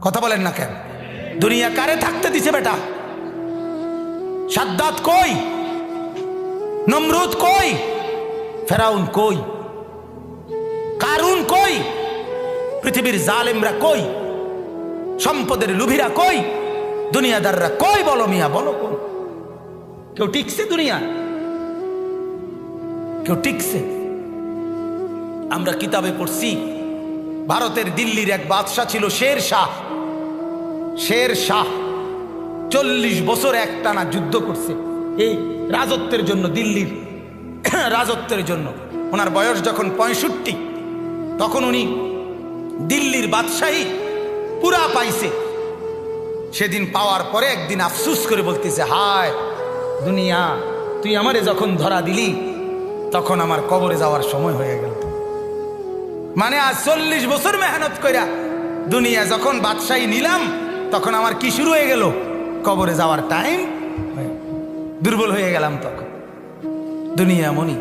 কথা বলেন না কেন? দুনিয়া কারে থাকতে দিছে বেটা? সাদ্দাত কই? নমরুদ কই? ফেরাউন কই? কারুন কই? পৃথিবীর জালেমরা কই? সম্পদের লুভিরা কই? দুনিয়াদাররা কই? বলো মিয়া, বলো কই? কেউ টিকছে দুনিয়া? কেউ টিকছে? আমরা কিতাবে পড়ছি ভারতের দিল্লির এক বাদশাহ ছিল শের শাহ। শের শাহ 40 বছর একটানা যুদ্ধ করছে এই রাজত্বের জন্য, দিল্লির রাজত্বের জন্য। ওনার বয়স যখন 65, তখন উনি দিল্লির বাদশাহী পুরা পাইছে। সেদিন পাওয়ার পরে একদিন আফসুস করে বলতেছে, হায় দুনিয়া, তুই আমারে যখন ধরা দিলি তখন আমার কবরে যাওয়ার সময় হয়ে গেল। মানে আজ 40 বছর মেহনত কইরা দুনিয়া যখন বাদশাহী নিলাম, তখন আমার কি শুরু হয়ে গেল? কবরে যাওয়ার টাইম। দুর্বল হয়ে গেলাম তখন। দুনিয়া মনি,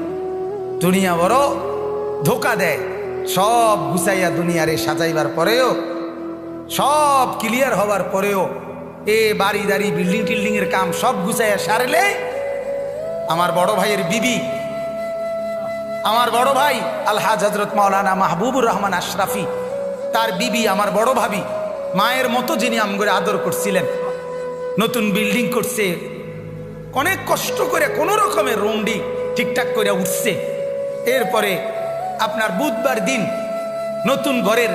দুনিয়া বড় ধোকা দেয়। সব গুছাইয়া দুনিয়ারে সাজাইবার পরেও, সব ক্লিয়ার হবার পরেও, এ বাড়ি দাড়ি বিল্ডিং টিল্ডিং এর কাম সব গুছাইয়া সারলে আমার বড় ভাইয়ের বিবি, আমার বড় ভাই আলহাজ হযরত মাওলানা মাহবুবুর রহমান আশরাফি, তার বিবি আমার বড় ভাবি, মায়ের মতো যিনি আমগরে আদর করছিলেন, নতুন বিল্ডিং করছে, অনেক কষ্ট করে কোন রকমের রুমডি ঠিকঠাক করে উঠছে। এরপরে আপনার বুধবার দিন নতুন ঘরের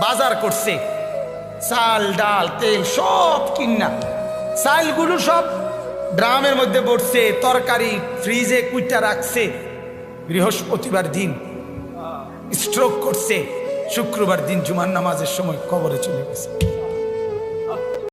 বাজার করছে, চাল ডাল তেল সব কিনা, চালগুলো সব ড্রামের মধ্যে পড়ছে, তরকারি ফ্রিজে কুইটা রাখছে। বৃহস্পতিবার দিন স্ট্রোক করছে, শুক্রবার দিন জুমার নামাজের সময় কবরে চলে গেছে।